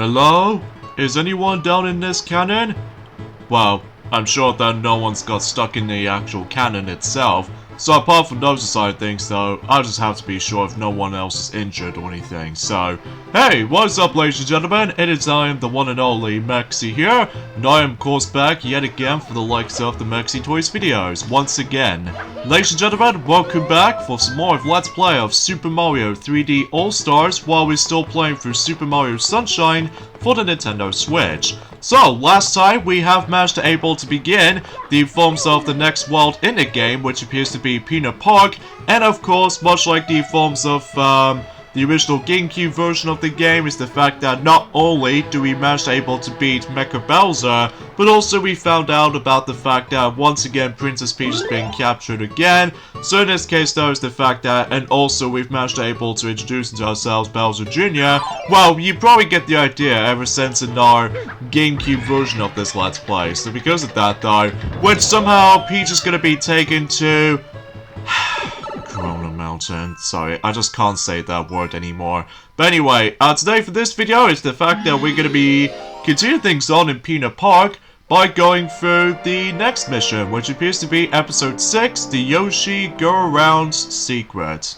Hello? Is anyone down in this cannon? Well, I'm sure that no one's got stuck in the actual cannon itself, so apart from those side of things though, I just have to be sure if no one else is injured or anything. So, hey, what's up ladies and gentlemen, it is I am the one and only Mexi here, and I am of course back yet again for the likes of the Mexi Toys videos, once again. Ladies and gentlemen, welcome back for some more of Let's Play of Super Mario 3D All-Stars while we're still playing through Super Mario Sunshine for the Nintendo Switch. So, last time we have managed to able to begin the forms of the next world in the game, which appears to be Pinna Park, and of course, much like the forms of the original GameCube version of the game, is the fact that not only do we manage to able to beat Mecha Bowser, but also we found out about the fact that once again Princess Peach is being captured again. So in this case though is the fact that, and also we've managed to able to introduce into ourselves Bowser Jr. Well, you probably get the idea ever since in our GameCube version of this Let's Play. So because of that though, which somehow Peach is going to be taken to Corona Mountain. Sorry, I just can't say that word anymore. But anyway, today for this video is the fact that we're going to be continuing things on in Pinna Park by going through the next mission, which appears to be episode 6, the Yoshi Go-Around Secret.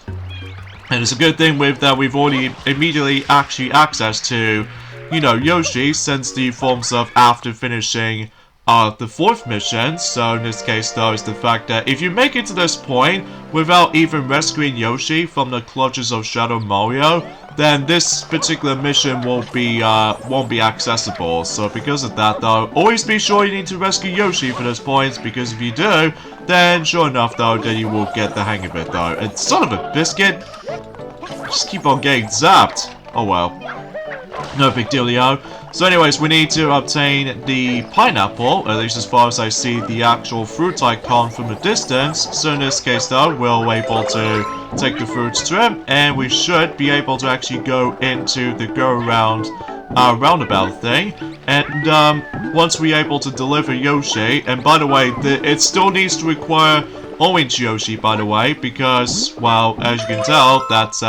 And it's a good thing with that we've already immediately actually access to, you know, Yoshi, since the forms of after finishing the fourth mission. So in this case though is the fact that if you make it to this point without even rescuing Yoshi from the clutches of Shadow Mario, then this particular mission won't be accessible. So because of that though, always be sure you need to rescue Yoshi for this point, because if you do, then sure enough though, then you will get the hang of it though. And son of a biscuit, just keep on getting zapped. Oh well, no big dealio. So anyways, we need to obtain the pineapple, at least as far as I see the actual fruit icon from the distance. So in this case though, we'll be able to take the fruits to him, and we should be able to actually go into the go-around roundabout thing. And once we're able to deliver Yoshi, and by the way, it still needs to require Orange Yoshi, by the way, because, well, as you can tell, that's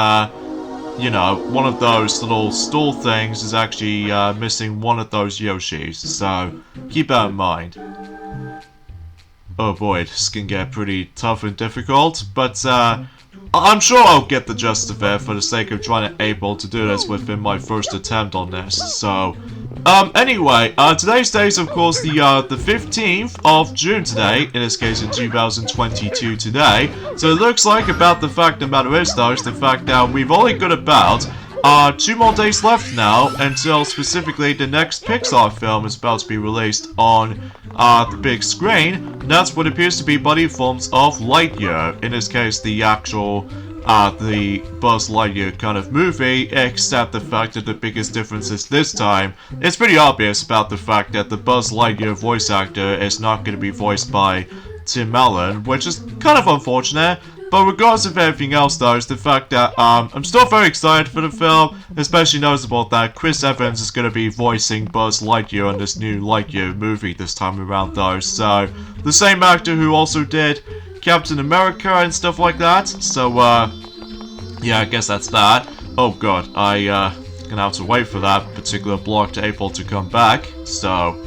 you know, one of those little stool things is actually missing one of those Yoshis, so keep that in mind. Oh boy, this can get pretty tough and difficult, but I'm sure I'll get the gist of it for the sake of trying to able to do this within my first attempt on this. So, anyway, today's day is of course the 15th of June today, in this case in 2022 today. So it looks like about the fact the matter is though, is the fact that we've only got about 2 more days left now until specifically the next Pixar film is about to be released on the big screen. And that's what appears to be Buddy forms of Lightyear. In this case, the actual the Buzz Lightyear kind of movie, except the fact that the biggest difference is this time, it's pretty obvious about the fact that the Buzz Lightyear voice actor is not going to be voiced by Tim Allen, which is kind of unfortunate. But regardless of everything else though, is the fact that I'm still very excited for the film, especially noticeable that Chris Evans is going to be voicing Buzz Lightyear on this new Lightyear movie this time around though. So, the same actor who also did Captain America and stuff like that. So, yeah, I guess that's that. Oh god, I gonna have to wait for that particular block to able to come back. So,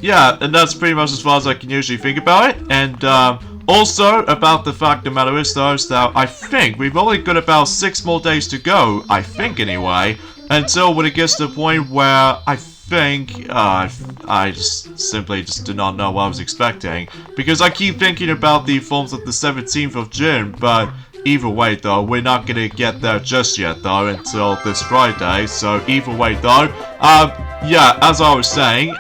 yeah, and that's pretty much as far as I can usually think about it. And, also, about the fact the matter is though, is that I think we've only got about 6 more days to go, I think anyway, until when it gets to the point where I think, I just simply do not know what I was expecting, because I keep thinking about the forms of the 17th of June, but either way though, we're not gonna get there just yet though, until this Friday. So either way though, yeah, as I was saying,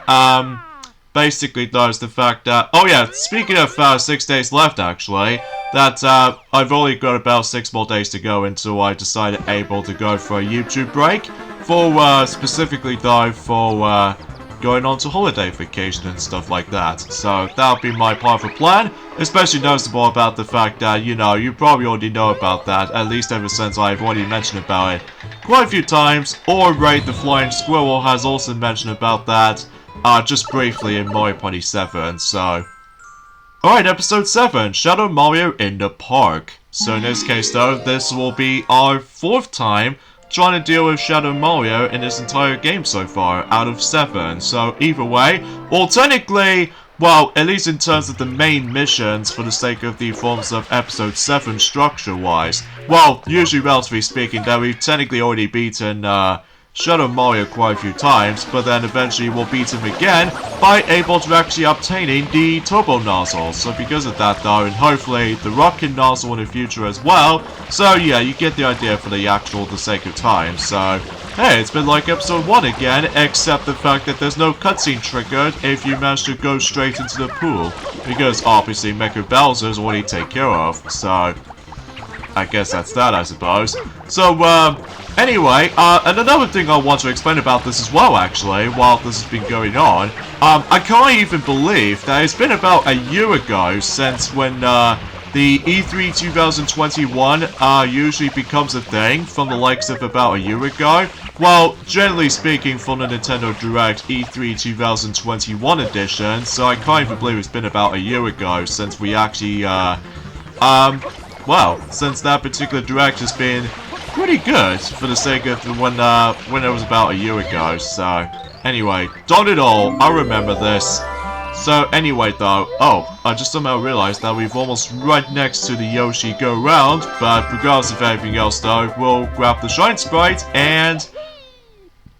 basically though is the fact that, oh yeah, speaking of 6 days left actually, that I've only got about 6 more days to go until I decided able to go for a YouTube break, for specifically though for going on to holiday vacation and stuff like that. So that'll be my part of the plan, especially noticeable about the fact that, you know, you probably already know about that, at least ever since I've already mentioned about it quite a few times, or Ray the Flying Squirrel has also mentioned about that just briefly in Mario Party 7, so... Alright, episode 7, Shadow Mario in the Park. So in this case though, this will be our 4th time trying to deal with Shadow Mario in this entire game so far, out of 7. So either way, well technically, well, at least in terms of the main missions for the sake of the forms of episode 7 structure-wise, well, usually relatively speaking, that we've technically already beaten Shadow Mario quite a few times, but then eventually we'll beat him again by able to actually obtaining the Turbo Nozzle. So because of that though, and hopefully the Rocket Nozzle in the future as well, so yeah, you get the idea for the sake of time. So hey, it's been like episode 1 again, except the fact that there's no cutscene triggered if you manage to go straight into the pool, because obviously Mecha Bowser's already taken care of, so I guess that's that, I suppose. So, anyway, and another thing I want to explain about this as well, actually, while this has been going on, I can't even believe that it's been about a year ago since when, the E3 2021, usually becomes a thing from the likes of about a year ago. Well, generally speaking, from the Nintendo Direct E3 2021 edition, so I can't even believe it's been about a year ago since we actually, well, since that particular Direct has been pretty good for the sake of when it was about a year ago. So, anyway, don't it all, I remember this. So, anyway though, oh, I just somehow realized that we've almost right next to the Yoshi go round, but regardless of anything else though, we'll grab the Shine Sprite and,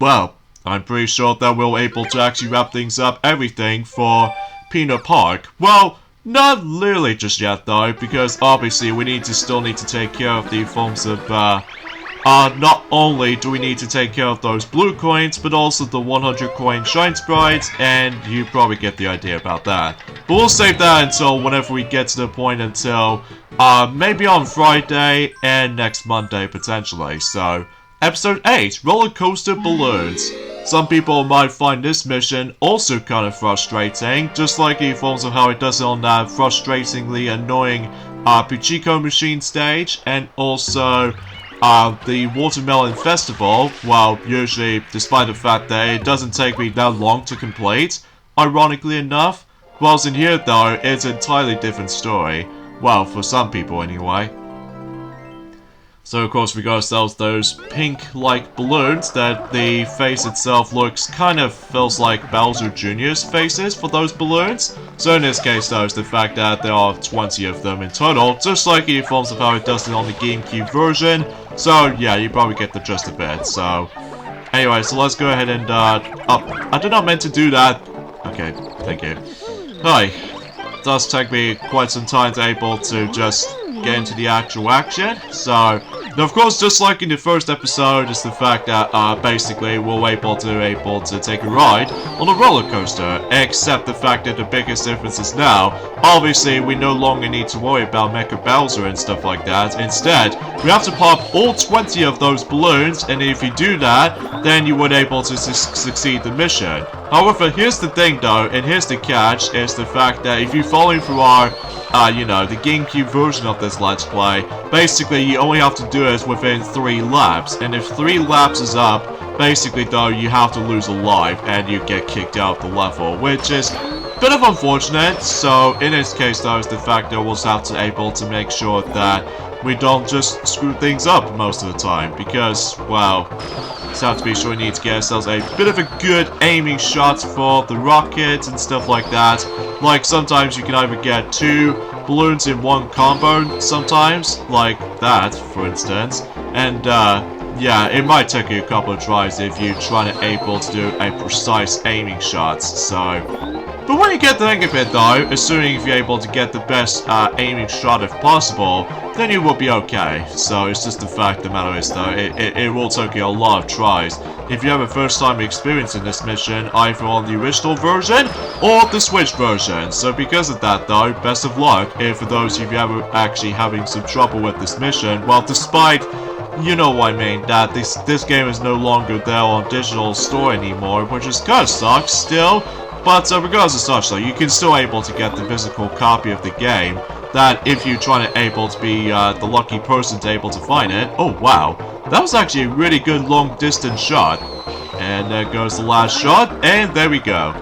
well, I'm pretty sure that we're able to actually wrap things up everything for Pinna Park. Well, not literally just yet though, because obviously we still need to take care of the forms of, not only do we need to take care of those blue coins, but also the 100 coin Shine Sprites, and you probably get the idea about that. But we'll save that until whenever we get to the point until, maybe on Friday and next Monday potentially. So, Episode 8, Roller Coaster Balloons. Some people might find this mission also kind of frustrating, just like in forms of how it does it on that frustratingly annoying Puchiko Machine stage, and also the Watermelon Festival. Well, usually, despite the fact that it doesn't take me that long to complete, ironically enough, whilst in here though, it's an entirely different story. Well, for some people anyway. So of course we got ourselves those pink-like balloons that the face itself feels like Bowser Jr.'s faces for those balloons. So in this case though, it's the fact that there are 20 of them in total, just like in forms of how it does it on the GameCube version. So yeah, you probably get the gist of it. So anyway, so let's go ahead and, oh, I did not meant to do that. Okay, thank you. Hi. It does take me quite some time to able to just get into the actual action. So, now of course, just like in the first episode, is the fact that basically we're able to take a ride on a roller coaster. Except the fact that the biggest difference is now, obviously, we no longer need to worry about Mecha Bowser and stuff like that. Instead, we have to pop all 20 of those balloons, and if you do that, then you would able to succeed the mission. However, here's the thing though, and here's the catch, is the fact that if you follow through our you know, the GameCube version of this Let's Play, basically you only have to do it within 3 laps, and if 3 laps is up, basically though, you have to lose a life, and you get kicked out of the level, which is a bit of unfortunate. So in this case though, is the fact that we'll have to able to make sure that we don't just screw things up most of the time, because, well, just have to be sure we need to get ourselves a bit of a good aiming shot for the rocket and stuff like that. Like, sometimes you can either get 2 balloons in one combo, sometimes, like that, for instance. And, yeah, it might take you a couple of tries if you're trying to able to do a precise aiming shots, so... But when you get the hang of it though, assuming if you're able to get the best aiming shot if possible, then you will be okay. So it's just the fact the matter is though, it will take you a lot of tries. If you have a first time experience in this mission, either on the original version or the Switch version. So because of that though, best of luck if for those of you who are actually having some trouble with this mission. Well, despite, you know what I mean, that this game is no longer there on digital store anymore, which is kind of sucks still. But regardless of such though, you can still able to get the physical copy of the game, that if you're trying to able to be the lucky person to able to find it. Oh wow, that was actually a really good long distance shot. And there goes the last shot, and there we go.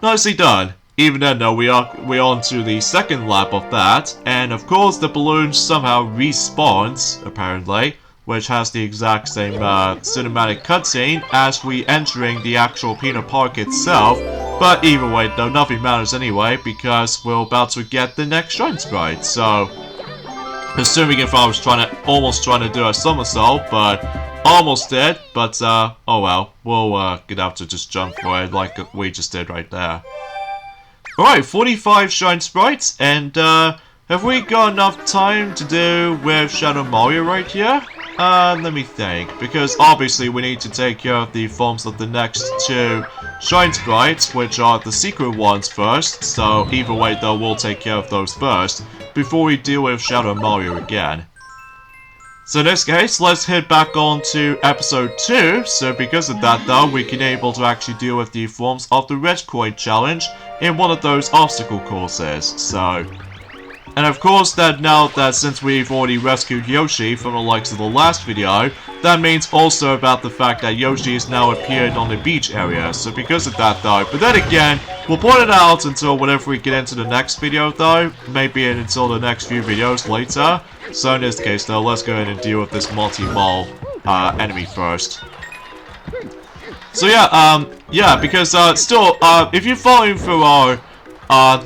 Nicely done. Even then though, we're on to the second lap of that, and of course the balloon somehow respawns, apparently. which has the exact same cinematic cutscene as we entering the actual Pinna Park itself. But either way, though, nothing matters anyway, because we're about to get the next shrine sprite. So, assuming if I was almost trying to do a somersault, but almost did. But oh well, we'll gonna have to just jump for it like we just did right there. Alright, 45 shrine sprites, and have we got enough time to do with Shadow Mario right here? Let me think, because obviously we need to take care of the forms of the next two shrine sprites, which are the secret ones first, so either way though, we'll take care of those first, before we deal with Shadow Mario again. So in this case, let's head back on to episode 2, so because of that though, we can able to actually deal with the forms of the RICCO challenge in one of those obstacle courses, so... And of course that now that since we've already rescued Yoshi from the likes of the last video, that means also about the fact that Yoshi has now appeared on the beach area, so because of that though, but then again, we'll point it out until whenever we get into the next video though, maybe until the next few videos later. So in this case though, let's go ahead and deal with this multi-mall enemy first. So yeah, because still, if you're following through our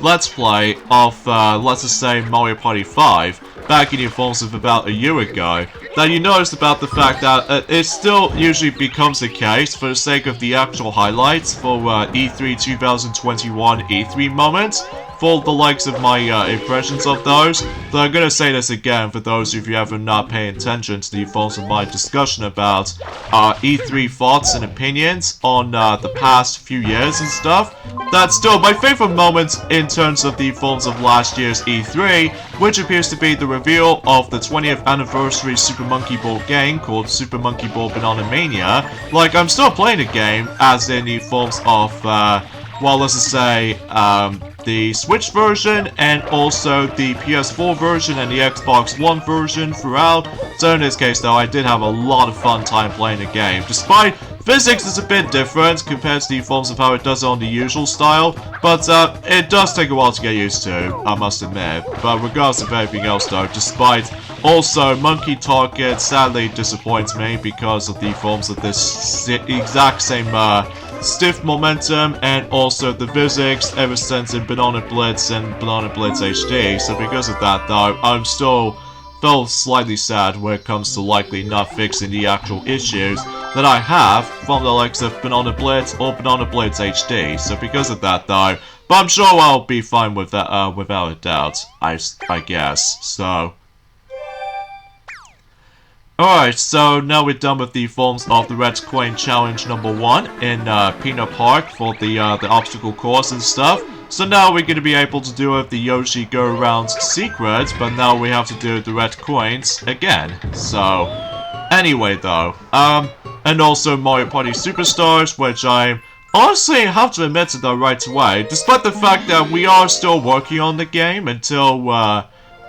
Let's Play of, let's just say, Mario Party 5, back in your forms of about a year ago, that you noticed about the fact that it still usually becomes the case for the sake of the actual highlights for E3 2021 E3 moments, for the likes of my impressions of those. But I'm gonna say this again for those of you who have not paying attention to the forms of my discussion about E3 thoughts and opinions on the past few years and stuff. That's still my favorite moments in terms of the forms of last year's E3, which appears to be the reveal of the 20th anniversary Super Monkey Ball game called Super Monkey Ball Banana Mania. Like, I'm still playing the game, as in the forms of, well, let's just say, the Switch version, and also the PS4 version and the Xbox One version throughout. So in this case though, I did have a lot of fun time playing the game, despite physics is a bit different compared to the forms of how it does on the usual style, but it does take a while to get used to, I must admit. But regardless of everything else though, despite also Monkey Target sadly disappoints me because of the forms of this exact same stiff momentum and also the physics ever since in Banana Blitz and Banana Blitz HD. So because of that though, I'm still felt slightly sad when it comes to likely not fixing the actual issues that I have from the likes of Banana Blitz or Banana Blitz HD. So because of that though, but I'm sure I'll be fine with that without a doubt, I guess. So alright, so now we're done with the forms of the Red Coin Challenge number 1 in Pinna Park for the obstacle course and stuff. So now we're going to be able to do with the Yoshi Go-Around secret, but now we have to do the red coins again. So, anyway though, and also Mario Party Superstars, which I honestly have to admit to though right away, despite the fact that we are still working on the game until,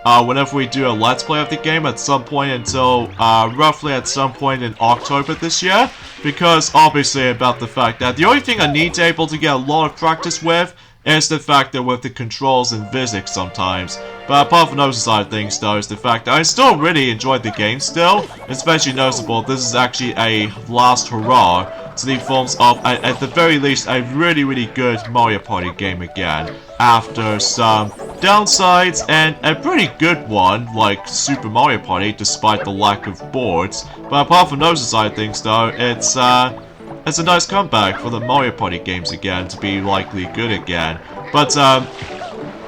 whenever we do a Let's Play of the game at some point until, roughly at some point in October this year, because obviously about the fact that the only thing I need to able to get a lot of practice with is the fact that with the controls and physics sometimes. But apart from those side of things though, is the fact that I still really enjoyed the game still, especially noticeable this is actually a last hurrah to the forms of, at the very least, a really good Mario Party game again, after some downsides and a pretty good one like Super Mario Party despite the lack of boards. But apart from those side of things though, it's a nice comeback for the Mario Party games again to be likely good again. But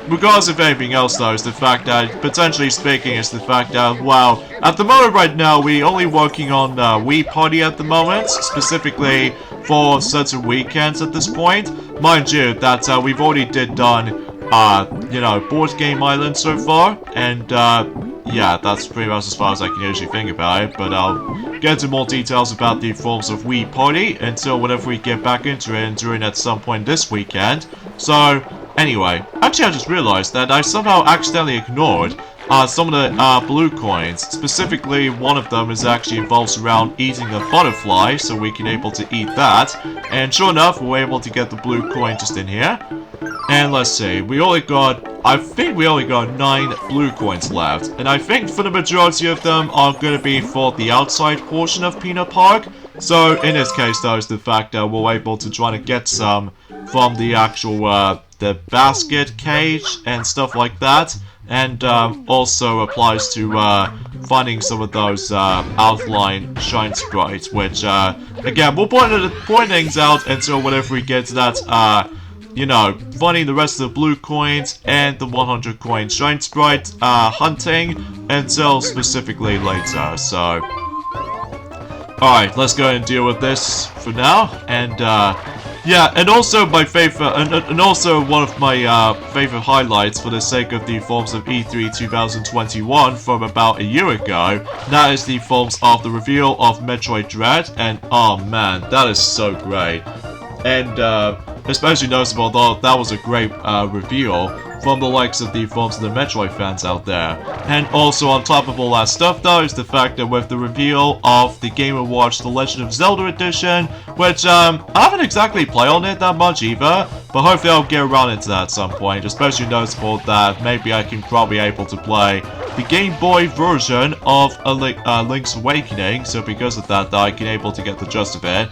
regardless of anything else though, is the fact that, potentially speaking, is the fact that, wow, at the moment right now, we're only working on Wii Party at the moment, specifically for certain weekends at this point. Mind you, that we've already done, you know, Board Game Island so far, and yeah, that's pretty much as far as I can usually think about it, but I'll get into more details about the forms of Wii Party until whenever we get back into it and during at some point this weekend. So, anyway, actually I just realized that I somehow accidentally ignored some of the blue coins. Specifically, one of them is actually involves around eating the butterfly, so we can able to eat that. And sure enough, we're able to get the blue coin just in here. And let's see, we only got I think we only got 9 blue coins left. And I think for the majority of them are going to be for the outside portion of Pinna Park. So in this case, though, is the fact that we're able to try to get some from the actual, the basket cage and stuff like that. And also applies to finding some of those outline shine sprites, which, again, we'll point things out until whenever we get to that, you know, finding the rest of the blue coins and the 100 coin shine sprite hunting until specifically later. So, alright, let's go ahead and deal with this for now. And, yeah, and also my favorite, and also one of my favorite highlights for the sake of the forms of E3 2021 from about a year ago, that is the forms of the reveal of Metroid Dread, and oh man, that is so great. And especially noticeable though, that was a great reveal from the likes of the forms of the Metroid fans out there. And also on top of all that stuff though is the fact that with the reveal of the Game & Watch The Legend of Zelda Edition, which I haven't exactly played on it that much either, but hopefully I'll get around into that at some point, especially noticeable that maybe I can probably able to play the Game Boy version of Link's Awakening, so because of that I can able to get the gist of it.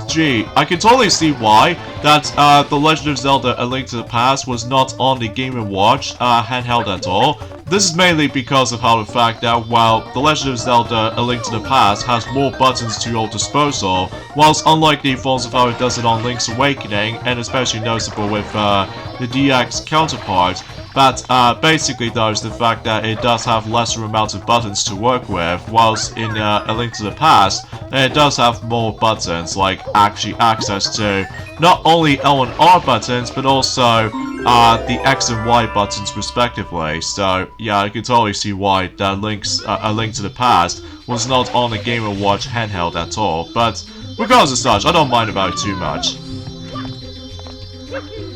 Gee, I can totally see why that The Legend of Zelda A Link to the Past was not on the Game & Watch handheld at all. This is mainly because of how the fact that, well, The Legend of Zelda A Link to the Past has more buttons to your disposal, whilst unlike the forms of how it does it on Link's Awakening, and especially noticeable with the DX counterpart, but basically though is the fact that it does have lesser amounts of buttons to work with, whilst in A Link to the Past, it does have more buttons, like actually access to not only L and R buttons, but also the X and Y buttons respectively. So yeah, I can totally see why that A Link to the Past was not on the Game & Watch handheld at all, but regardless of such, I don't mind about it too much.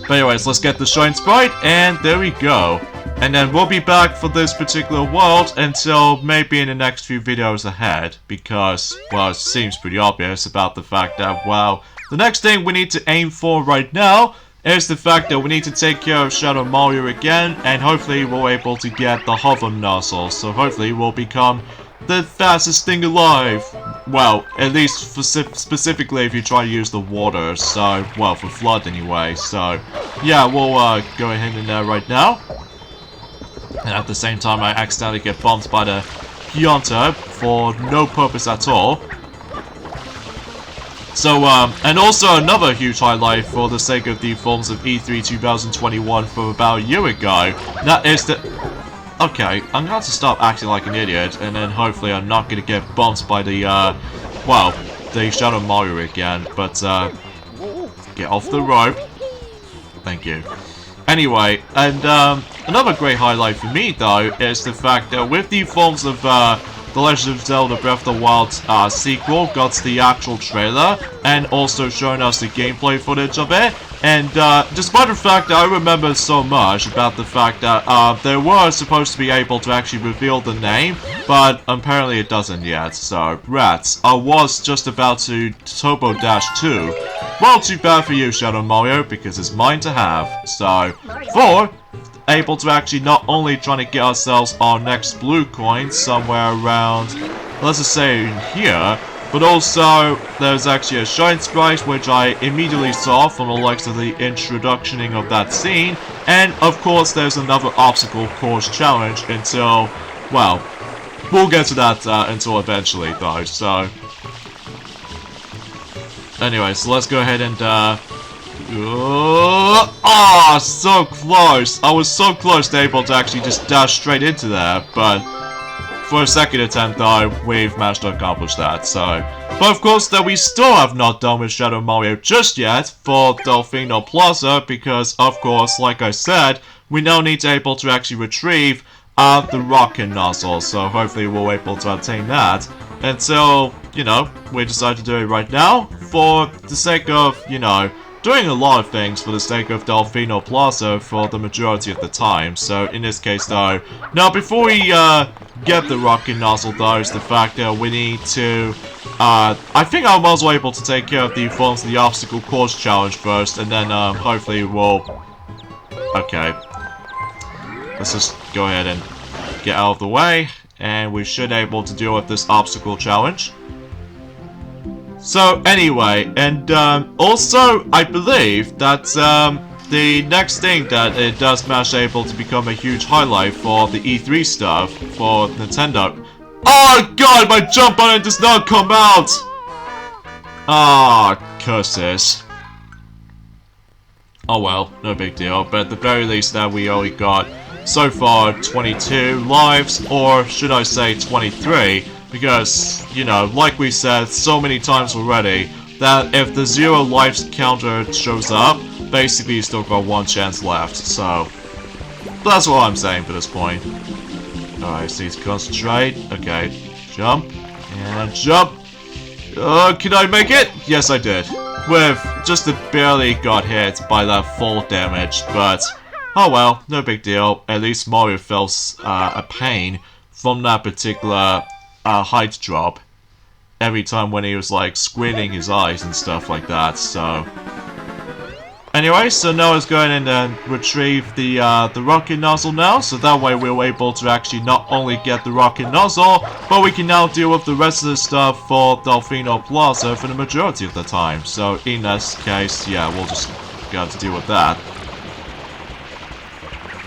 But anyways, let's get the shine sprite, and there we go. And then we'll be back for this particular world until maybe in the next few videos ahead, because, well, it seems pretty obvious about the fact that, well, the next thing we need to aim for right now is the fact that we need to take care of Shadow Mario again, and hopefully we're able to get the hover nozzle, so hopefully we'll become the fastest thing alive. Well, at least specifically if you try to use the water, so, well, for flood anyway, so, yeah, we'll go ahead in there right now. And at the same time, I accidentally get bumped by the Pianta for no purpose at all. So, and also another huge highlight for the sake of the forms of E3 2021 from about a year ago, that is that... Okay, I'm going to have to stop acting like an idiot, and then hopefully I'm not going to get bumped by the, well, the Shadow Mario again, but, get off the rope. Thank you. Anyway, and, another great highlight for me, though, is the fact that with the forms of, The Legend of Zelda Breath of the Wild sequel got the actual trailer, and also showing us the gameplay footage of it. And despite the fact that I remember so much about the fact that they were supposed to be able to actually reveal the name, but apparently it doesn't yet. So, rats, I was just about to Turbo Dash 2. Well, too bad for you, Shadow Mario, because it's mine to have. So, able to actually not only trying to get ourselves our next blue coin somewhere around, let's just say in here, but also there's actually a shine sprite which I immediately saw from the likes of the introductioning of that scene, and of course there's another obstacle course challenge until, well, we'll get to that until eventually though, so... Anyway, so let's go ahead and so close! I was so close to able to actually just dash straight into there, but for a second attempt though, we've managed to accomplish that, so... But of course, that we still have not done with Shadow Mario just yet for Delfino Plaza, because of course, like I said, we now need to able to actually retrieve the rocket nozzle, so hopefully we'll be able to obtain that. Until, you know, we decide to do it right now, for the sake of, you know, doing a lot of things for the sake of Delfino Plaza for the majority of the time. So in this case though, now before we get the rocket nozzle though, is the fact that we need to, I think I'm also able to take care of the forms of the obstacle course challenge first, and then hopefully we'll, okay. let's just go ahead and get out of the way, and we should be able to deal with this obstacle challenge. So anyway, and also I believe that the next thing that it does manage able to become a huge highlight for the E3 stuff for Nintendo. Oh god, my jump button does not come out! Ah, curses. Oh well, no big deal, but at the very least that we only got so far 22 lives, or should I say 23, because, you know, like we said so many times already, that if the 0 lives counter shows up, basically you still got 1 chance left, so that's what I'm saying for this point. Alright, so let's concentrate. Okay, jump, and jump. Can I make it? Yes, I did. With just barely got hit by that fall damage, but oh well, no big deal. At least Mario felt a pain from that particular height drop every time when he was like squinting his eyes and stuff like that. So anyway, so now let's go ahead and retrieve the rocket nozzle now, so that way we're able to actually not only get the rocket nozzle, but we can now deal with the rest of the stuff for Delfino Plaza for the majority of the time. So in this case, yeah, we'll just got to deal with that.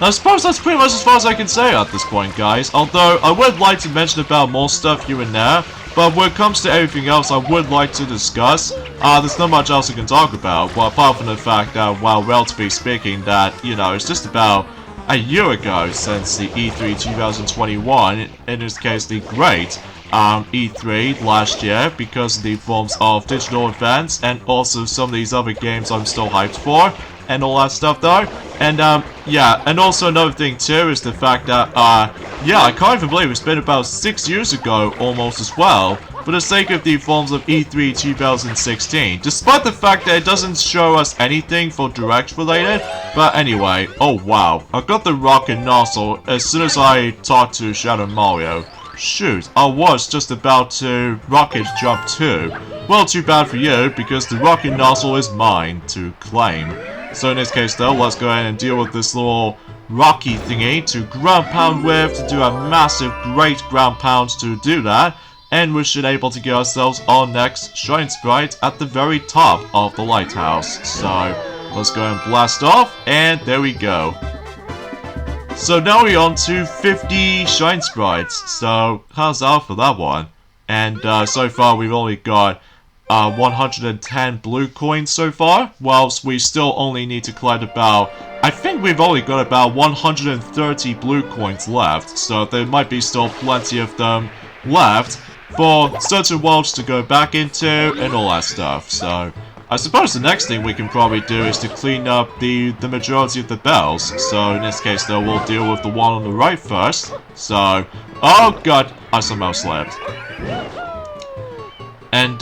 I suppose that's pretty much as far as I can say at this point, guys, although I would like to mention about more stuff here and there, but when it comes to everything else I would like to discuss, there's not much else I can talk about, well, apart from the fact that, well, relatively speaking, that, you know, it's just about a year ago since the E3 2021, in this case the great E3 last year, because of the forms of digital events and also some of these other games I'm still hyped for, and all that stuff though. And yeah, and also another thing too is the fact that yeah, I can't even believe it's been about 6 years ago almost as well, for the sake of the forms of E3 2016, despite the fact that it doesn't show us anything for Direct related. But anyway, oh wow, I got the rocket nozzle as soon as I talked to Shadow Mario. Shoot, I was just about to rocket jump too. Well, too bad for you, because the rocket nozzle is mine to claim. So in this case though, let's go ahead and deal with this little rocky thingy to ground pound with, to do a massive great ground pound to do that. And we should be able to get ourselves our next Shine Sprite at the very top of the lighthouse. So let's go and blast off, and there we go. So now we're on to 50 Shine Sprites, so how's that for that one? And so far we've only got 110 blue coins so far, whilst we still only need to collect about, I think we've only got about 130 blue coins left, so there might be still plenty of them left for certain worlds to go back into and all that stuff. So I suppose the next thing we can probably do is to clean up the majority of the bells. So in this case though, we'll deal with the one on the right first. So, oh god, I somehow slipped. And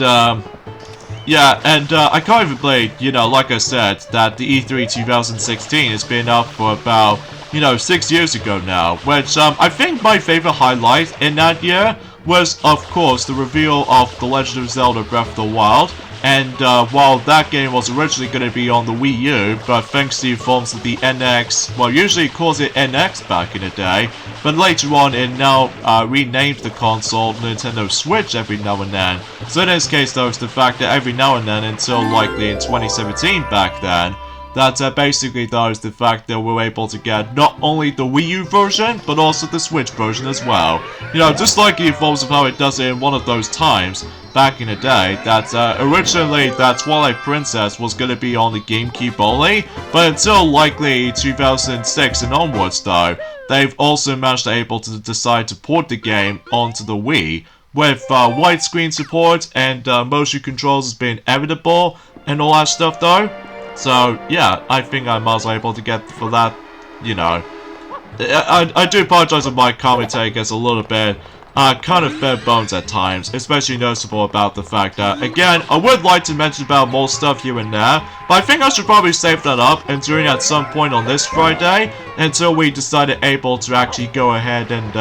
yeah, and I can't even believe, you know, like I said, that the E3 2016 has been up for about, you know, 6 years ago now, which I think my favorite highlight in that year was, of course, the reveal of The Legend of Zelda Breath of the Wild. And while that game was originally going to be on the Wii U, but thanks to the forms of the NX, well, usually it calls it NX back in the day, but later on it now renamed the console Nintendo Switch every now and then. So in this case though, it's the fact that every now and then, until likely in 2017 back then, that basically though is the fact that we're able to get not only the Wii U version, but also the Switch version as well. You know, just like the forms of how it does it in one of those times back in the day, that originally that Twilight Princess was going to be on the GameCube only, but until likely 2006 and onwards though, they've also managed to able to decide to port the game onto the Wii, with widescreen support and motion controls has been inevitable and all that stuff though. So yeah, I think I was able to get for that, you know. I do apologize if my commentary gets a little bit kind of bare bones at times, especially noticeable about the fact that, again, I would like to mention about more stuff here and there, but I think I should probably save that up and doing it at some point on this Friday, until we decided able to actually go ahead and,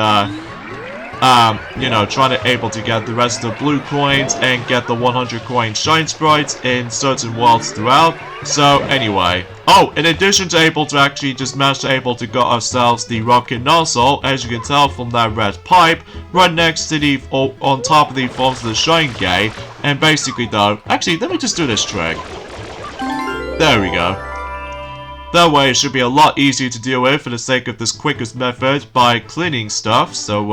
you know, trying to able to get the rest of the blue coins and get the 100 coin shine sprites in certain worlds throughout. So anyway, oh, in addition to able to actually just manage to able to get ourselves the rocket nozzle, as you can tell from that red pipe, right next to the, on top of the forms of the shine gate, and basically though, actually let me just do this trick. There we go. That way it should be a lot easier to deal with for the sake of this quickest method by cleaning stuff, so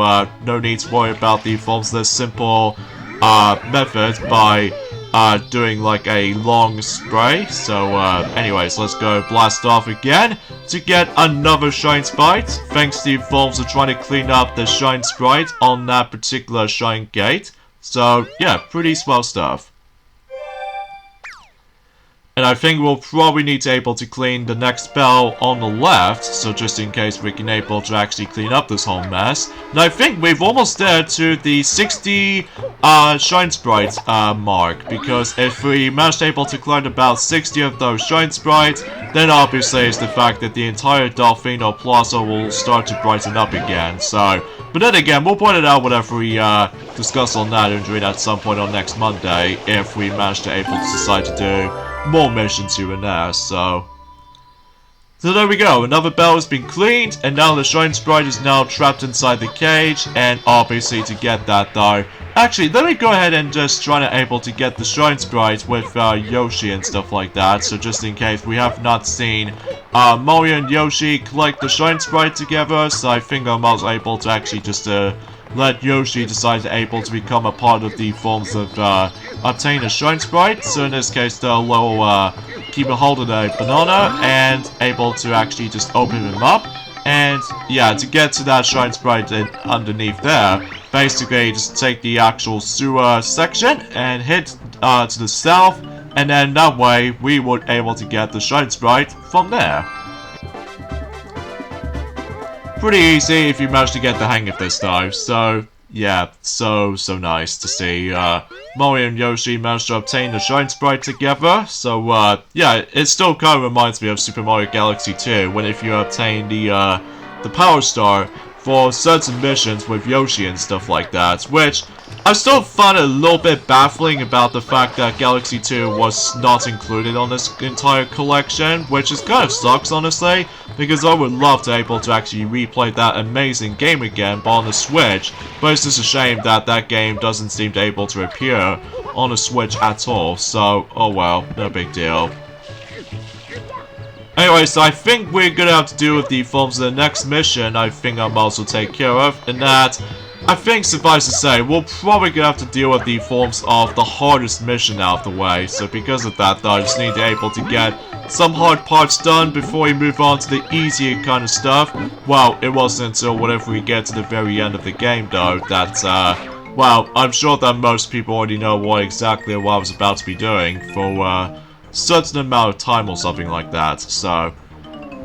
no need to worry about the forms of this simple method by doing like a long spray. So anyways, let's go blast off again to get another shine sprite, thanks to the forms of trying to clean up the shine sprite on that particular shine gate. So yeah, pretty swell stuff. And I think we'll probably need to able to clean the next bell on the left, so just in case we can able to actually clean up this whole mess. And I think we've almost there to the 60 shine sprites mark, because if we manage to able to collect about 60 of those shine sprites, then obviously it's the fact that the entire Delfino Plaza will start to brighten up again. So, but then again, we'll point it out whenever we discuss on that during at some point on next Monday, if we manage to able to decide to do more missions here and there. So there we go, another bell has been cleaned, and now the shine sprite is now trapped inside the cage. And obviously to get that though, actually let me go ahead and just try to able to get the shine sprite with Yoshi and stuff like that. So just in case we have not seen Mario and Yoshi collect the shine sprite together, so I think I'm also able to actually just let Yoshi decide to able to become a part of the forms of obtain a shine sprite. So in this case they'll keep a hold of the banana and able to actually just open him up. And yeah, to get to that shine sprite underneath there, basically just take the actual sewer section and hit to the south, and then that way we would able to get the shine sprite from there. Pretty easy if you manage to get the hang of this though. So yeah, so nice to see Mario and Yoshi managed to obtain the shine sprite together. So yeah, it still kind of reminds me of Super Mario Galaxy 2, when if you obtain the Power Star for certain missions with Yoshi and stuff like that, which I still find it a little bit baffling about the fact that Galaxy 2 was not included on this entire collection, which is kind of sucks honestly, because I would love to able to actually replay that amazing game again but on the Switch, but it's just a shame that that game doesn't seem to able to appear on the Switch at all. So oh well, no big deal. Anyway, so I think we're gonna have to deal with the forms of the next mission I think I'm also take care of, and that, I think suffice to say, we're probably gonna have to deal with the forms of the hardest mission out of the way. So because of that though, I just need to able to get some hard parts done before we move on to the easier kind of stuff. Well, it wasn't until whenever we get to the very end of the game though, that well, I'm sure that most people already know what exactly what I was about to be doing for certain amount of time or something like that. So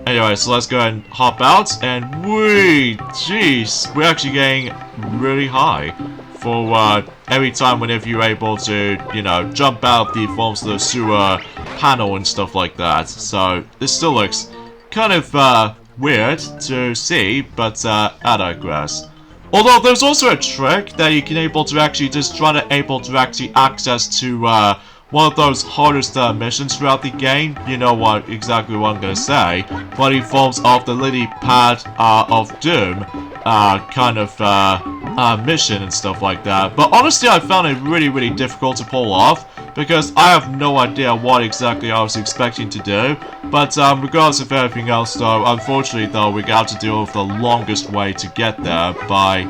anyway, so let's go ahead and hop out, and jeez, we're actually getting really high for every time whenever you're able to, you know, jump out the forms of the sewer panel and stuff like that. So this still looks kind of weird to see, but I digress. Although there's also a trick that you can able to actually just try to able to actually access to one of those hardest missions throughout the game. You know what exactly what I'm gonna say, but it forms of the Lily Pad of Doom kind of mission and stuff like that. But honestly, I found it really difficult to pull off, because I have no idea what exactly I was expecting to do. But regardless of everything else though, unfortunately though, we got to deal with the longest way to get there by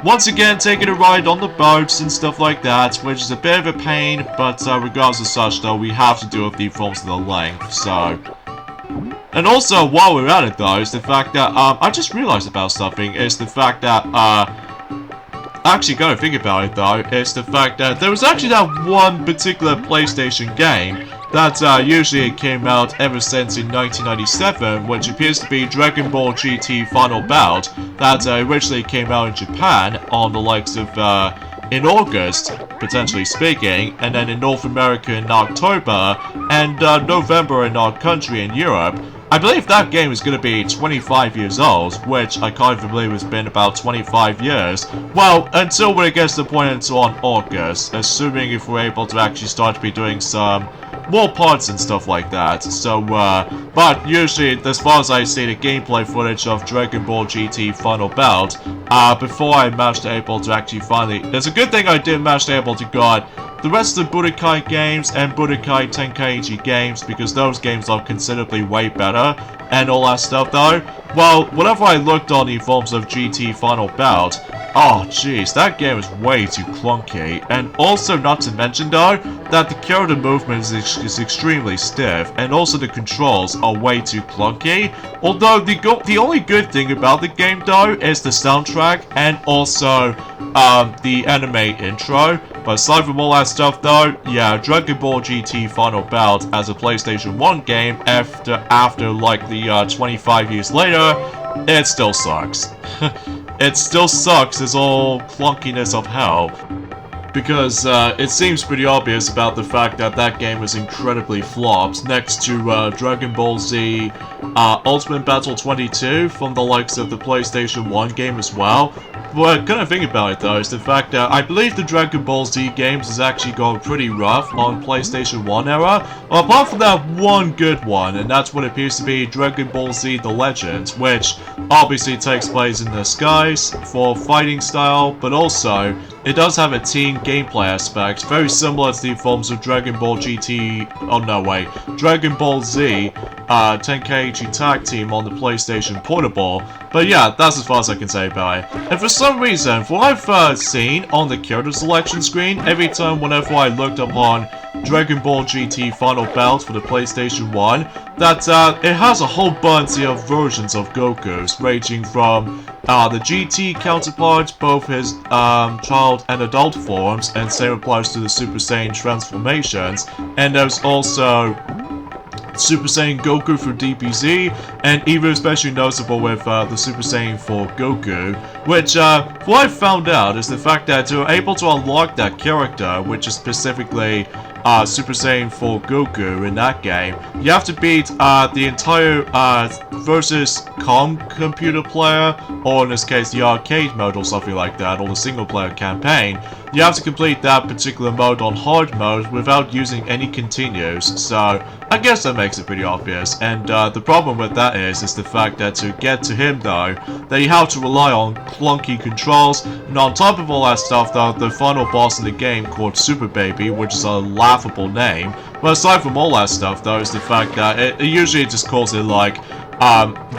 once again taking a ride on the boats and stuff like that, which is a bit of a pain, but regardless of such though, we have to deal with the forms of the length. So, and also while we're at it though, is the fact that I just realized about something, is the fact that actually gotta think about it though, is the fact that there was actually that one particular PlayStation game that usually came out ever since in 1997, which appears to be Dragon Ball GT Final Bout, that originally came out in Japan on the likes of in August, potentially speaking, and then in North America in October, and November in our country in Europe, I believe that game is going to be 25 years old, which I can't even believe has been about 25 years. Well, until when it gets to the point it's on August, assuming if we're able to actually start to be doing some more parts and stuff like that. So, but usually, as far as I see the gameplay footage of Dragon Ball GT Final Bout, before I managed to able to actually finally, there's a good thing I did manage to able to got the rest of the Budokai games and Budokai Tenkaichi games, because those games are considerably way better and all that stuff though. Well, whenever I looked on the forms of GT Final Bout, oh jeez, that game is way too clunky. And also, not to mention though, that the character movement is extremely stiff, and also the controls are way too clunky. Although the only good thing about the game though is the soundtrack and also the anime intro. But aside from all that stuff though, yeah, Dragon Ball GT Final Bout as a PlayStation 1 game after like the 25 years later, it still sucks. It still sucks, it's all clunkiness of hell. Because it seems pretty obvious about the fact that that game was incredibly flopped next to Dragon Ball Z Ultimate Battle 22 from the likes of the PlayStation 1 game as well. What kind of thing about it though is the fact that I believe the Dragon Ball Z games has actually gone pretty rough on PlayStation 1 era, well, apart from that one good one, and that's what appears to be Dragon Ball Z The Legend, which obviously takes place in the skies for fighting style, but also it does have a team gameplay aspect, very similar to the forms of Dragon Ball GT, oh no wait, Dragon Ball Z Tenkaichi Tag Team on the PlayStation Portable. But yeah, that's as far as I can say about it. And for some reason, from what I've seen on the character selection screen, every time whenever I looked upon Dragon Ball GT Final Bout for the PlayStation 1, that it has a whole bunch of versions of Goku's, ranging from the GT counterparts, both his child and adult forms, and same applies to the Super Saiyan transformations, and there's also Super Saiyan Goku for DBZ, and even especially noticeable with the Super Saiyan for Goku, which what I found out is the fact that to be able to unlock that character, which is specifically Super Saiyan for Goku in that game, you have to beat the entire versus computer player, or in this case the arcade mode or something like that, or the single player campaign. You have to complete that particular mode on hard mode without using any continues, so I guess that makes it pretty obvious. And the problem with that is the fact that to get to him though, that you have to rely on clunky controls, and on top of all that stuff though, the final boss in the game called Super Baby, which is a laughable name. But aside from all that stuff though, is the fact that it usually just calls it like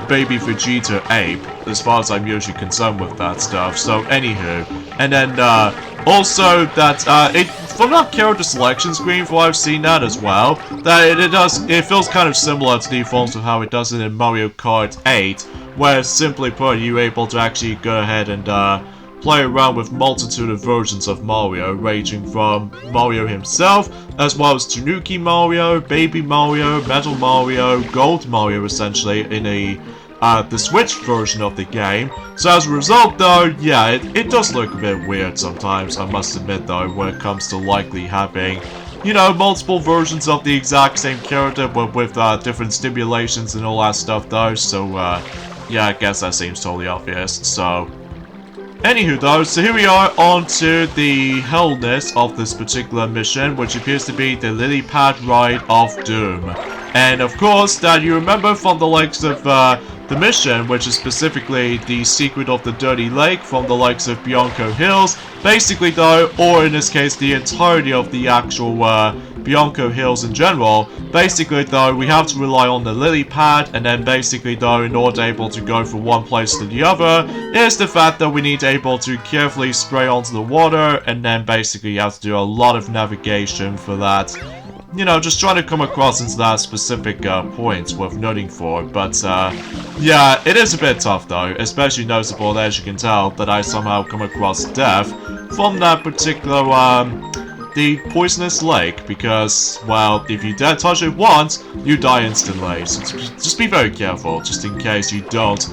Baby Vegeta Ape, as far as I'm usually concerned with that stuff. So anywho, and then also that from that character selection screen, for what I've seen that as well, that it feels kind of similar to the forms of how it does it in Mario Kart 8, where simply put, you're able to actually go ahead and play around with multitude of versions of Mario, ranging from Mario himself, as well as Tanuki Mario, Baby Mario, Metal Mario, Gold Mario essentially, in the Switch version of the game. So as a result though, yeah, it does look a bit weird sometimes, I must admit though, when it comes to likely having, you know, multiple versions of the exact same character, but with different stimulations and all that stuff though, so yeah, I guess that seems totally obvious, so anywho though, so here we are on to the hellness of this particular mission, which appears to be the Lily Pad Ride of Doom. And of course, that you remember from the likes of the mission, which is specifically the Secret of the Dirty Lake from the likes of BIANCO Hills, basically though, or in this case the entirety of the actual BIANCO Hills in general, basically though, we have to rely on the lily pad, and then basically though, in order able to go from one place to the other, is the fact that we need to able to carefully spray onto the water, and then basically you have to do a lot of navigation for that. You know, just trying to come across into that specific points worth noting for, but yeah, it is a bit tough though, especially noticeable, as you can tell, that I somehow come across death from that particular, the poisonous lake, because, well, if you dare touch it once, you die instantly, so just be very careful, just in case you don't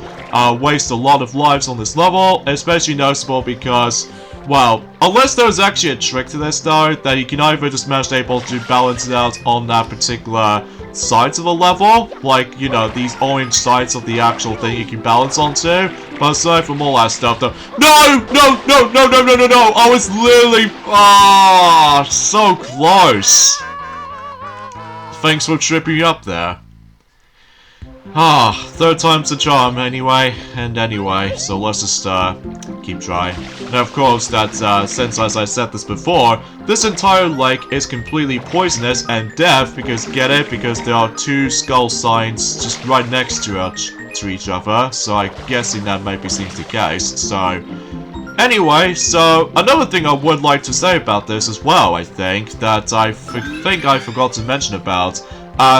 waste a lot of lives on this level, especially noticeable because Well, unless there was actually a trick to this though, that you can either just manage able to balance it out on that particular sides of a level, like, you know, these orange sides of the actual thing you can balance onto. But aside from all that stuff though, no, I was literally, so close. Thanks for tripping up there. Third time's the charm anyway, so let's just keep trying. And of course, that since, as I said this before, this entire lake is completely poisonous and deaf, because, get it? Because there are two skull signs just right next to each other, so I'm guessing that maybe seems the case, so... Anyway, so another thing I would like to say about this as well, I think, that I think I forgot to mention about,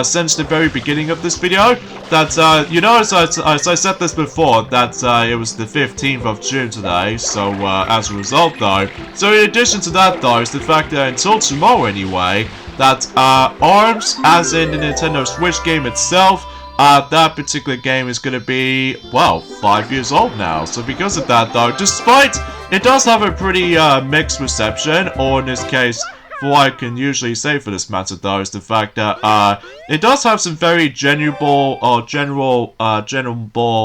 since the very beginning of this video, that, you know, as I said this before, that it was the 15th of June today, so as a result though, so in addition to that though, is the fact that until tomorrow anyway, that ARMS, as in the Nintendo Switch game itself, that particular game is going to be, well, 5 years old now. So because of that though, despite it does have a pretty mixed reception, or in this case, for what I can usually say for this matter though, is the fact that it does have some very general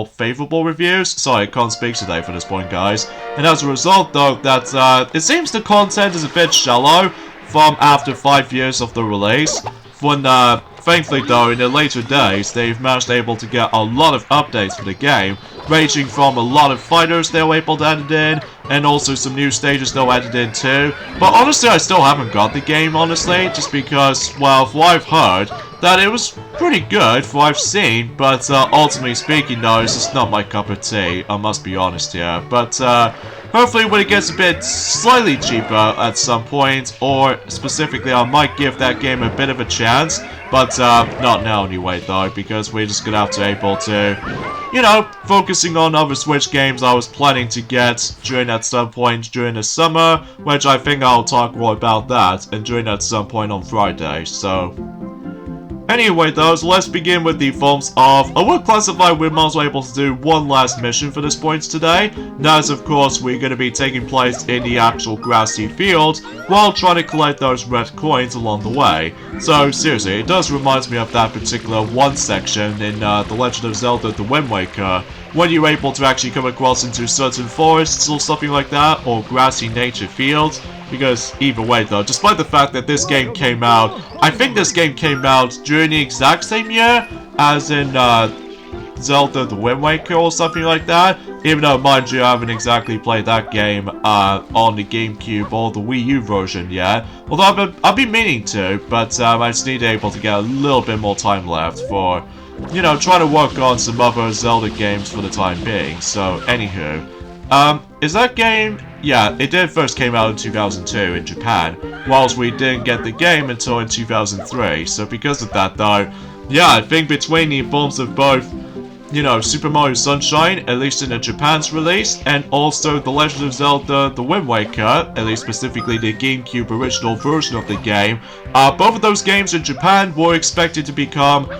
favorable reviews. Sorry, I can't speak today for this point, guys. And as a result though, that it seems the content is a bit shallow from after 5 years of the release. When thankfully though, in the later days, they've managed able to get a lot of updates for the game, ranging from a lot of fighters they were able to add in, and also some new stages they were added in too. But honestly, I still haven't got the game, honestly, just because, well, from what I've heard, that it was pretty good for what I've seen, but ultimately speaking though, it's just not my cup of tea, I must be honest here. But hopefully when it gets a bit slightly cheaper at some point, or specifically I might give that game a bit of a chance, but not now anyway though, because we're just gonna have to able to, you know, focusing on other Switch games I was planning to get during at some point during the summer, which I think I'll talk more about that, and during at some point on Friday, so... Anyway though, so let's begin with the forms of... I would classify we might as well able to do one last mission for this point today. That is, of course, we're going to be taking place in the actual grassy field while trying to collect those red coins along the way. So seriously, it does remind me of that particular one section in The Legend of Zelda The Wind Waker, when you're able to actually come across into certain forests or something like that, or grassy nature fields. Because either way though, despite the fact that this game came out, I think this game came out during the exact same year as in Zelda The Wind Waker or something like that. Even though, mind you, I haven't exactly played that game on the GameCube or the Wii U version yet. Although I've been meaning to, but I just need to able to get a little bit more time left for, you know, trying to work on some other Zelda games for the time being. So, anywho. Is that game... Yeah, it did first came out in 2002 in Japan, whilst we didn't get the game until in 2003, so because of that though, yeah, I think between the forms of both, you know, Super Mario Sunshine, at least in the Japan's release, and also The Legend of Zelda The Wind Waker, at least specifically the GameCube original version of the game, both of those games in Japan were expected to become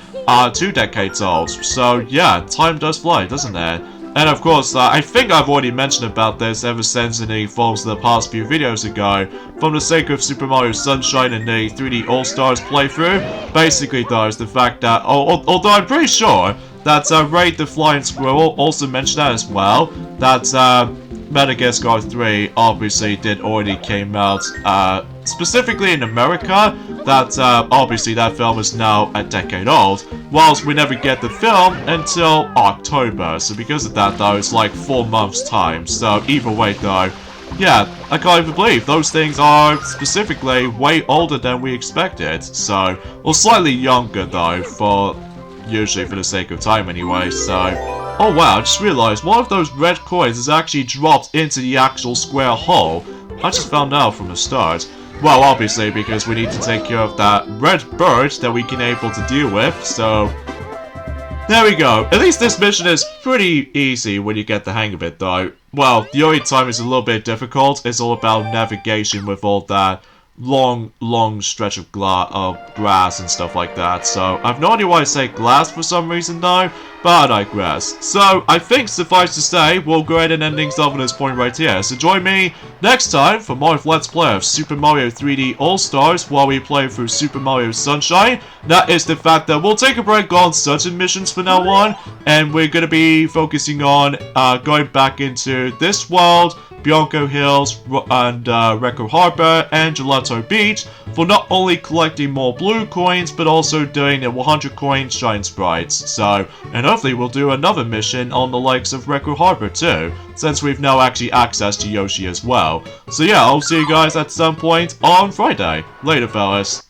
2 decades old, so yeah, time does fly, doesn't it? And of course, I think I've already mentioned about this ever since in the forms of the past few videos ago, from the sake of Super Mario Sunshine and the 3D All-Stars playthrough. Basically though, is the fact that, although I'm pretty sure that Raid the Flying Squirrel also mentioned that as well, that Madagascar 3 obviously did already came out, specifically in America, that obviously that film is now a decade old, whilst we never get the film until October, so because of that though, it's like 4 months time, so either way though, yeah, I can't even believe those things are specifically way older than we expected, so, or slightly younger though, for, usually for the sake of time anyway, so... Oh wow, I just realized one of those red coins is actually dropped into the actual square hole. I just found out from the start. Well, obviously, because we need to take care of that red bird that we can able to deal with, so... There we go. At least this mission is pretty easy when you get the hang of it, though. Well, the only time is a little bit difficult. It's all about navigation with all that long stretch of grass and stuff like that. So I have no idea why I say glass for some reason though, but I digress. So I think suffice to say, we'll go ahead and end things off at this point right here. So join me next time for more of Let's Play of Super Mario 3D All-Stars while we play through Super Mario Sunshine. That is the fact that we'll take a break on certain missions from now on, and we're going to be focusing on going back into this world, Bianco Hills, and RICCO Harbor, and Gelato Beach for not only collecting more blue coins, but also doing a 100 coin Shine Sprites. So, and hopefully we'll do another mission on the likes of RICCO Harbor too, since we've now actually access to Yoshi as well. So yeah, I'll see you guys at some point on Friday. Later, fellas.